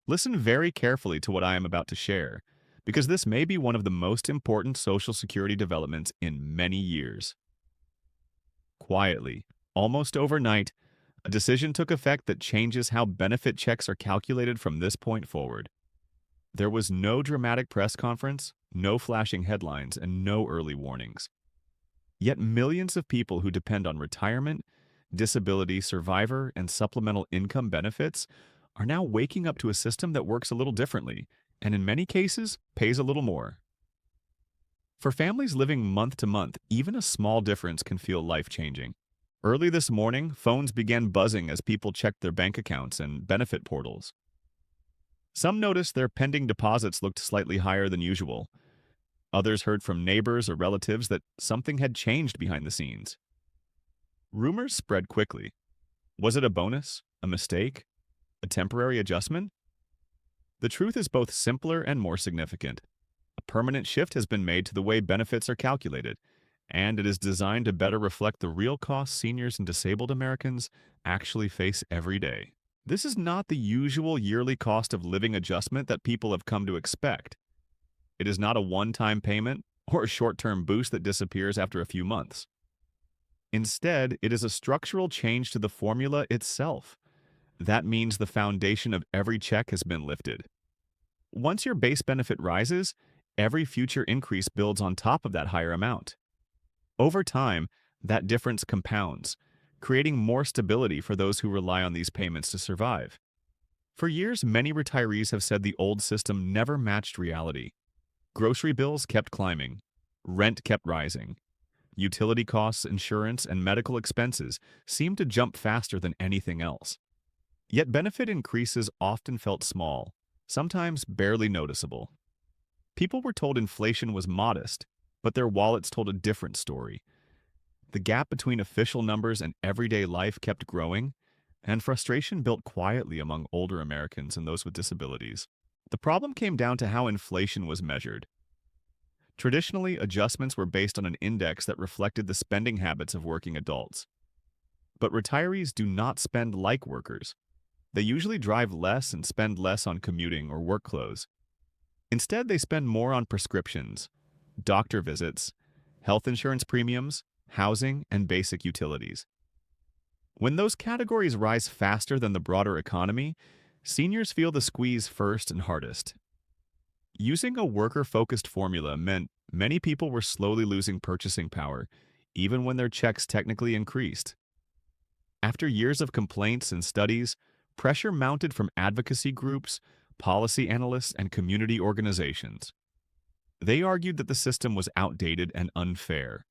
Listen very carefully to what I am about to share, because this may be one of the most important Social Security developments in many years. Quietly, almost overnight, a decision took effect that changes how benefit checks are calculated from this point forward. There was no dramatic press conference, no flashing headlines, and no early warnings. Yet millions of people who depend on retirement, disability, survivor, and supplemental income benefits are now waking up to a system that works a little differently, and in many cases, pays a little more. For families living month to month, even a small difference can feel life-changing. Early this morning, phones began buzzing as people checked their bank accounts and benefit portals. Some noticed their pending deposits looked slightly higher than usual. Others heard from neighbors or relatives that something had changed behind the scenes. Rumors spread quickly. Was it a bonus? A mistake? A temporary adjustment? The truth is both simpler and more significant. A permanent shift has been made to the way benefits are calculated, and it is designed to better reflect the real costs seniors and disabled Americans actually face every day. This is not the usual yearly cost of living adjustment that people have come to expect. It is not a one-time payment or a short-term boost that disappears after a few months. Instead, it is a structural change to the formula itself. That means the foundation of every check has been lifted. Once your base benefit rises, every future increase builds on top of that higher amount. Over time, that difference compounds, creating more stability for those who rely on these payments to survive. For years, many retirees have said the old system never matched reality. Grocery bills kept climbing, rent kept rising. Utility costs, insurance, and medical expenses seemed to jump faster than anything else. Yet benefit increases often felt small, sometimes barely noticeable. People were told inflation was modest, but their wallets told a different story. The gap between official numbers and everyday life kept growing, and frustration built quietly among older Americans and those with disabilities. The problem came down to how inflation was measured. Traditionally, adjustments were based on an index that reflected the spending habits of working adults. But retirees do not spend like workers. They usually drive less and spend less on commuting or work clothes. Instead, they spend more on prescriptions, doctor visits, health insurance premiums, housing, and basic utilities. When those categories rise faster than the broader economy, seniors feel the squeeze first and hardest. Using a worker-focused formula meant many people were slowly losing purchasing power, even when their checks technically increased. After years of complaints and studies, pressure mounted from advocacy groups, policy analysts, and community organizations. They argued that the system was outdated and unfair.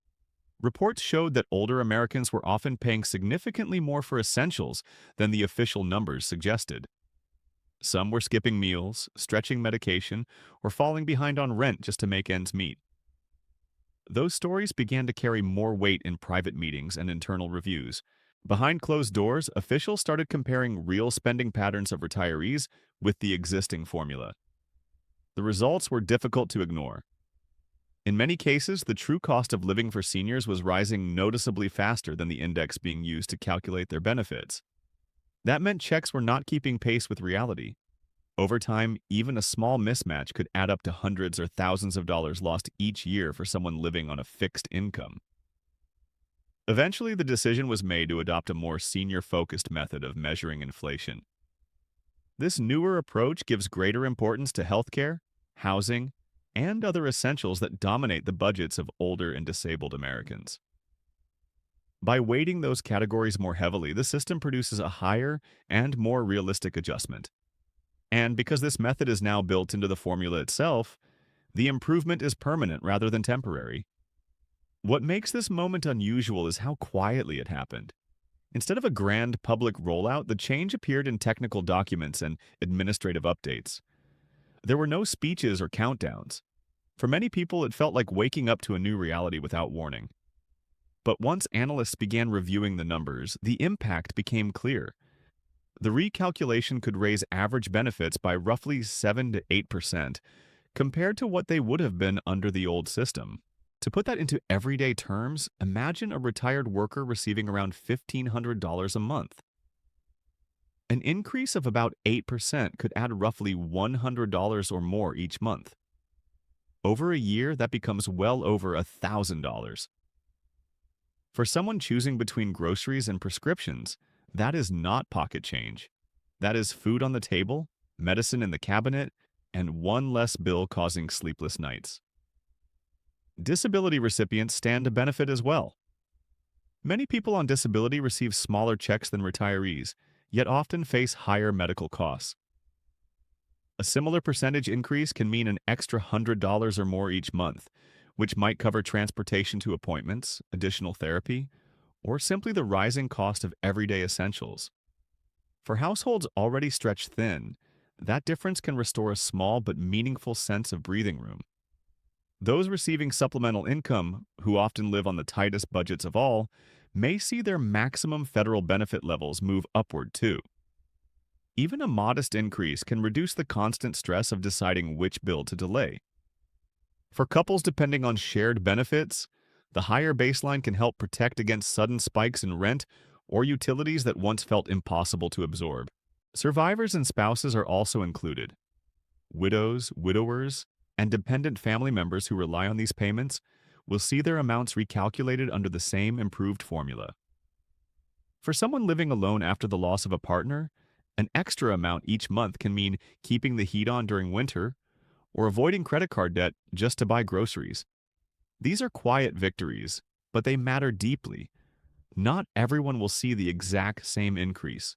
Reports showed that older Americans were often paying significantly more for essentials than the official numbers suggested. Some were skipping meals, stretching medication, or falling behind on rent just to make ends meet. Those stories began to carry more weight in private meetings and internal reviews. Behind closed doors, officials started comparing real spending patterns of retirees with the existing formula. The results were difficult to ignore. In many cases, the true cost of living for seniors was rising noticeably faster than the index being used to calculate their benefits. That meant checks were not keeping pace with reality. Over time, even a small mismatch could add up to hundreds or thousands of dollars lost each year for someone living on a fixed income. Eventually, the decision was made to adopt a more senior-focused method of measuring inflation. This newer approach gives greater importance to healthcare, housing, and other essentials that dominate the budgets of older and disabled Americans. By weighting those categories more heavily, the system produces a higher and more realistic adjustment. And because this method is now built into the formula itself, the improvement is permanent rather than temporary. What makes this moment unusual is how quietly it happened. Instead of a grand public rollout, the change appeared in technical documents and administrative updates. There were no speeches or countdowns. For many people, it felt like waking up to a new reality without warning. But once analysts began reviewing the numbers, the impact became clear. The recalculation could raise average benefits by roughly 7 to 8% compared to what they would have been under the old system. To put that into everyday terms, imagine a retired worker receiving around $1,500 a month. An increase of about 8% could add roughly $100 or more each month. Over a year, that becomes well over $1,000. For someone choosing between groceries and prescriptions, that is not pocket change. That is food on the table, medicine in the cabinet, and one less bill causing sleepless nights. Disability recipients stand to benefit as well. Many people on disability receive smaller checks than retirees, yet often face higher medical costs. A similar percentage increase can mean an extra $100 or more each month, which might cover transportation to appointments, additional therapy, or simply the rising cost of everyday essentials. For households already stretched thin, that difference can restore a small but meaningful sense of breathing room. Those receiving supplemental income, who often live on the tightest budgets of all, may see their maximum federal benefit levels move upward too. Even a modest increase can reduce the constant stress of deciding which bill to delay. For couples depending on shared benefits, the higher baseline can help protect against sudden spikes in rent or utilities that once felt impossible to absorb. Survivors and spouses are also included. Widows, widowers, and dependent family members who rely on these payments will see their amounts recalculated under the same improved formula. For someone living alone after the loss of a partner, an extra amount each month can mean keeping the heat on during winter or avoiding credit card debt just to buy groceries. These are quiet victories, but they matter deeply. Not everyone will see the exact same increase.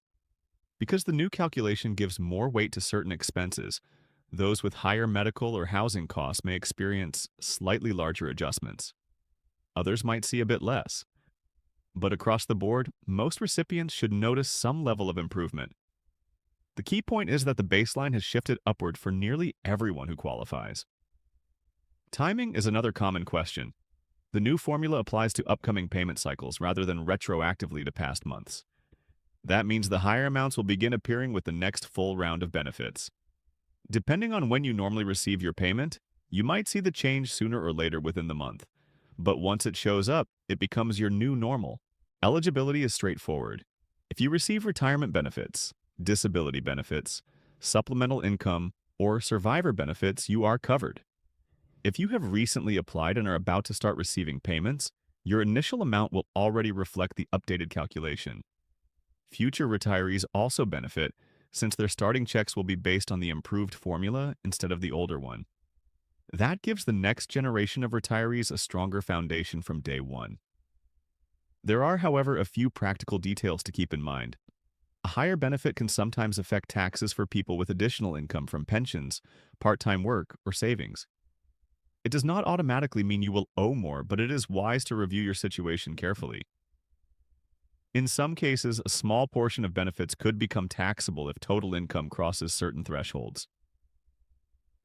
Because the new calculation gives more weight to certain expenses, those with higher medical or housing costs may experience slightly larger adjustments. Others might see a bit less. But across the board, most recipients should notice some level of improvement. The key point is that the baseline has shifted upward for nearly everyone who qualifies. Timing is another common question. The new formula applies to upcoming payment cycles rather than retroactively to past months. That means the higher amounts will begin appearing with the next full round of benefits. Depending on when you normally receive your payment, you might see the change sooner or later within the month. But once it shows up, it becomes your new normal. Eligibility is straightforward. If you receive retirement benefits, disability benefits, supplemental income, or survivor benefits, you are covered. If you have recently applied and are about to start receiving payments, your initial amount will already reflect the updated calculation. Future retirees also benefit, since their starting checks will be based on the improved formula instead of the older one. That gives the next generation of retirees a stronger foundation from day one. There are, however, a few practical details to keep in mind. A higher benefit can sometimes affect taxes for people with additional income from pensions, part-time work, or savings. It does not automatically mean you will owe more, but it is wise to review your situation carefully. In some cases, a small portion of benefits could become taxable if total income crosses certain thresholds.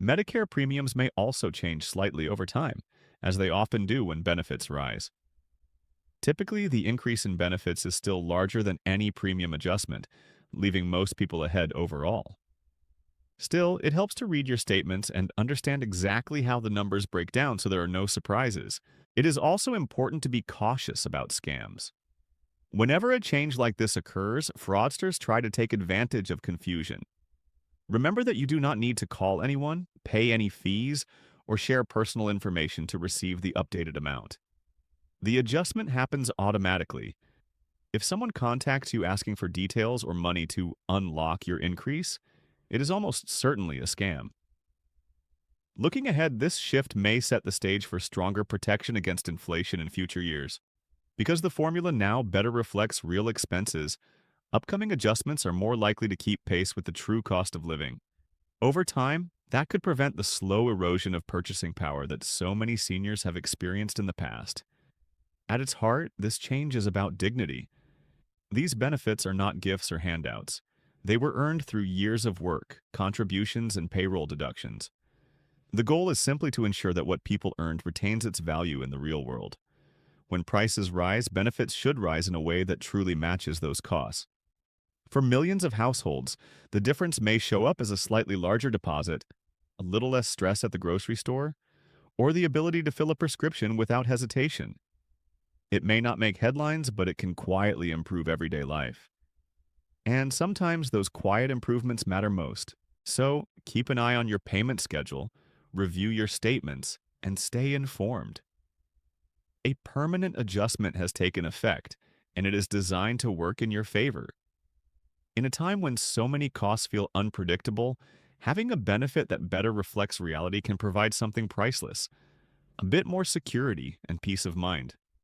Medicare premiums may also change slightly over time, as they often do when benefits rise. Typically, the increase in benefits is still larger than any premium adjustment, leaving most people ahead overall. Still, it helps to read your statements and understand exactly how the numbers break down so there are no surprises. It is also important to be cautious about scams. Whenever a change like this occurs, fraudsters try to take advantage of confusion. Remember that you do not need to call anyone, pay any fees, or share personal information to receive the updated amount. The adjustment happens automatically. If someone contacts you asking for details or money to unlock your increase, it is almost certainly a scam. Looking ahead, this shift may set the stage for stronger protection against inflation in future years. Because the formula now better reflects real expenses, upcoming adjustments are more likely to keep pace with the true cost of living. Over time, that could prevent the slow erosion of purchasing power that so many seniors have experienced in the past. At its heart, this change is about dignity. These benefits are not gifts or handouts. They were earned through years of work, contributions, and payroll deductions. The goal is simply to ensure that what people earned retains its value in the real world. When prices rise, benefits should rise in a way that truly matches those costs. For millions of households, the difference may show up as a slightly larger deposit, a little less stress at the grocery store, or the ability to fill a prescription without hesitation. It may not make headlines, but it can quietly improve everyday life. And sometimes those quiet improvements matter most. So keep an eye on your payment schedule, review your statements, and stay informed. A permanent adjustment has taken effect, and it is designed to work in your favor. In a time when so many costs feel unpredictable, having a benefit that better reflects reality can provide something priceless, a bit more security and peace of mind.